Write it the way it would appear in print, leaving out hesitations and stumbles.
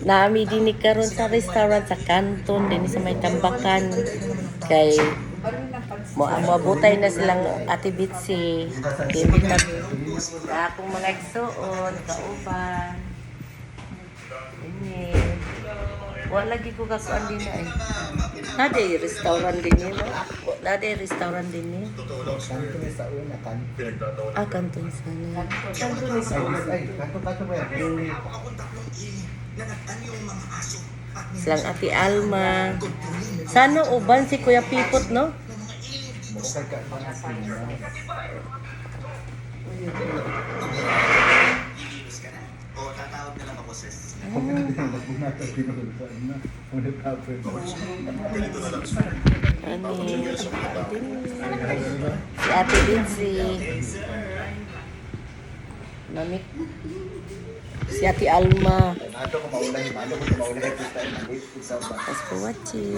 Naami din ni karon sa restaurant sa Canton din sa may Tambakan kay moabotay na silang Ate Bitsy. Imbita sa akong mga igsoon, kauban. Ini. Wala lagi ko kakuan din ay. Nade restaurant din ni no? Nade restaurant din ni. Kanto sa una, kanto. Ah, Canton sana. Kanto ba yan? Silang Ate Alma. Sana uban si Kuya Pipot no? Bukay ka pa na sila. Nagbunata pinuntan na. Muna tapos. Ani. Si Ate Bitsy. Mami. Si Ate Alma. Ano ko maulay, ano ko maulay. Thanks for watching.